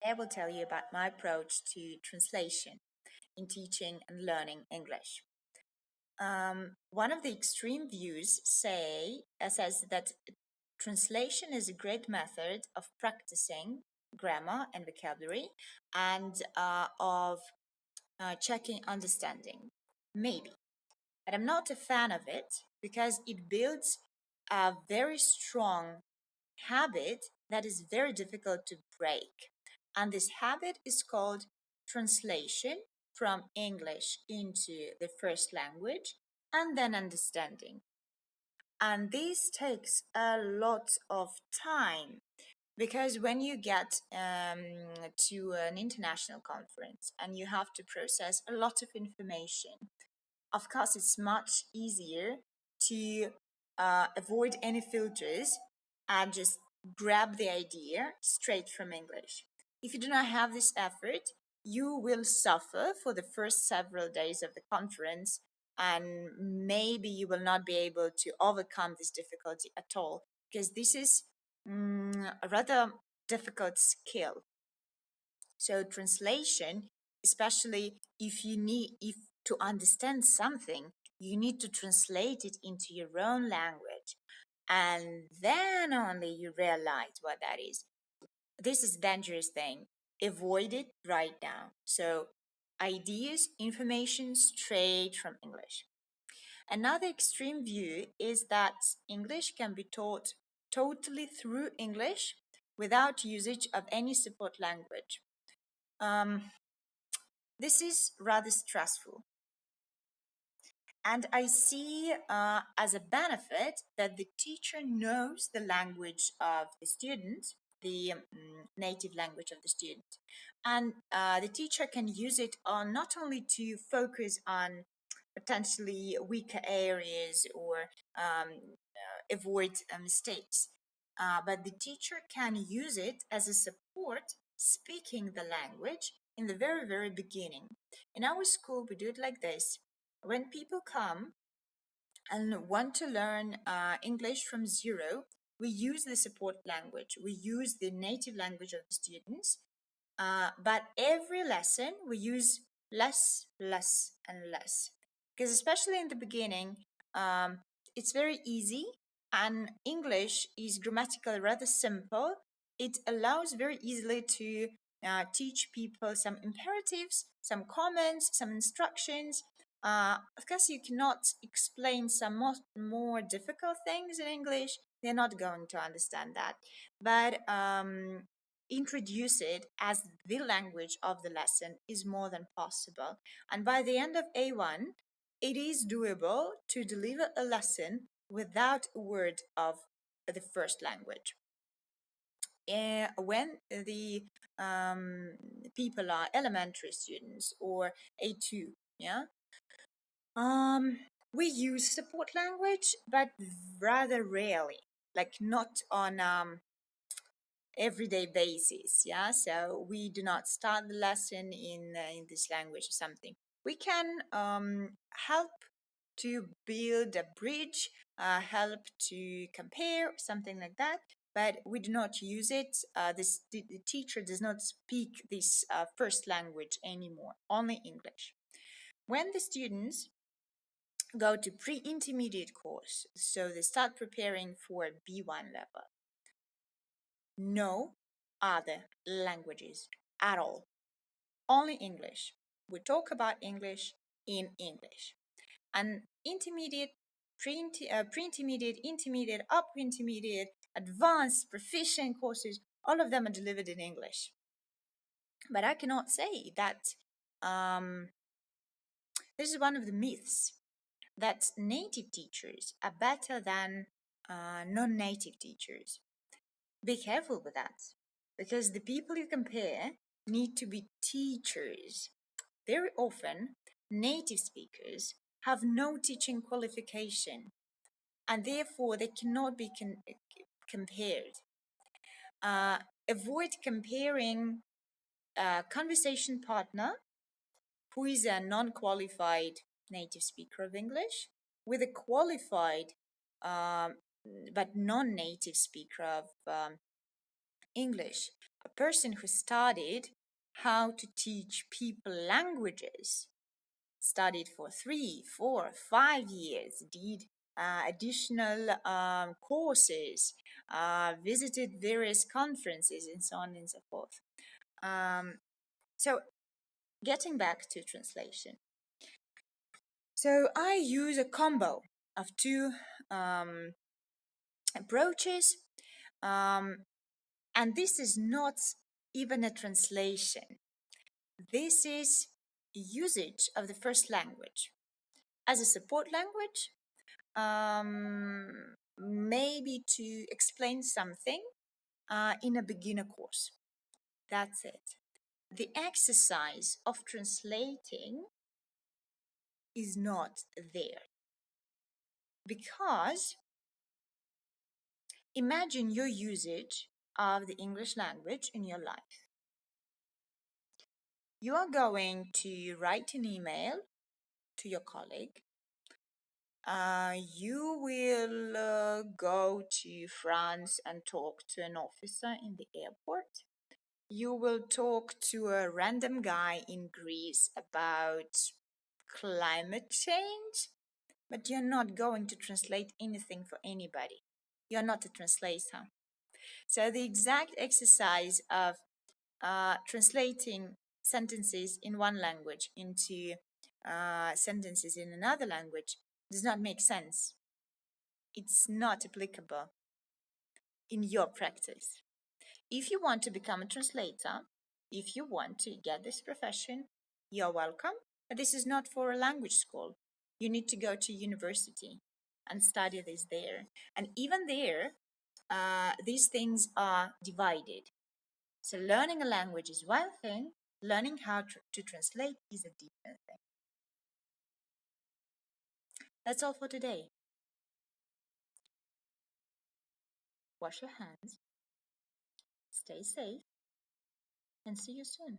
I will tell you about my approach to translation in teaching and learning English. One of the extreme views says that translation is a great method of practicing grammar and vocabulary and of checking understanding. Maybe. But I'm not a fan of it because it builds a very strong habit that is very difficult to break. And this habit is called translation from English into the first language and then understanding. And this takes a lot of time because when you get to an international conference and you have to process a lot of information, of course, it's much easier to avoid any filters and just grab the idea straight from English. If you do not have this effort, you will suffer for the first several days of the conference, and maybe you will not be able to overcome this difficulty at all, because this is a rather difficult skill. So translation, especially if to understand something, you need to translate it into your own language. And then only you realize what that is. This is a dangerous thing. Avoid it right now. So ideas, information straight from English. Another extreme view is that English can be taught totally through English without usage of any support language. This is rather stressful. And I see as a benefit that the teacher knows the language of the student, the native language of the student. And the teacher can use it on not only to focus on potentially weaker areas or avoid mistakes, but the teacher can use it as a support speaking the language in the very, very beginning. In our school, we do it like this. When people come and want to learn English from zero, we use the support language. We use the native language of the students. But every lesson, we use less, less, and less. Because especially in the beginning, it's very easy, and English is grammatically rather simple. It allows very easily to teach people some imperatives, some comments, some instructions. Of course, you cannot explain some more difficult things in English. They're not going to understand that. But introduce it as the language of the lesson is more than possible. And by the end of A1, it is doable to deliver a lesson without a word of the first language. When the people are elementary students or A2, yeah, we use support language, but rather rarely, like not on everyday basis. Yeah, so we do not start the lesson in this language or something. We can help to build a bridge, help to compare, something like that, but we do not use it. The teacher does not speak this first language anymore, only English. When the students go to pre-intermediate course, so they start preparing for B1 level, no other languages at all, only English. We talk about English in English. And intermediate, pre-intermediate, intermediate, upper intermediate, advanced, proficient courses, all of them are delivered in English. But I cannot say that this is one of the myths, that native teachers are better than non-native teachers. Be careful with that, because the people you compare need to be teachers. Very often, native speakers have no teaching qualification, and therefore they cannot be compared. Avoid comparing a conversation partner who is a non-qualified native speaker of English with a qualified but non-native speaker of English. a person who studied how to teach people languages, studied for 3, 4, 5 years, did additional courses, visited various conferences, and so on and so forth. So, getting back to translation. So, I use a combo of two approaches, and this is not even a translation. This is usage of the first language as a support language, maybe to explain something in a beginner course. That's it. The exercise of translating is not there because imagine your usage of the English language in your life. You are going to write an email to your colleague. You will go to France and talk to an officer in the airport. You will talk to a random guy in Greece about climate change, but you're not going to translate anything for anybody. You're not a translator. So the exact exercise of translating sentences in one language into sentences in another language does not make sense. It's not applicable in your practice. If you want to become a translator, if you want to get this profession, you're welcome. But this is not for a language school. You need to go to university and study this there. And even there, these things are divided. So learning a language is one thing, learning how to translate is a different thing. That's all for today. Wash your hands, stay safe, and see you soon.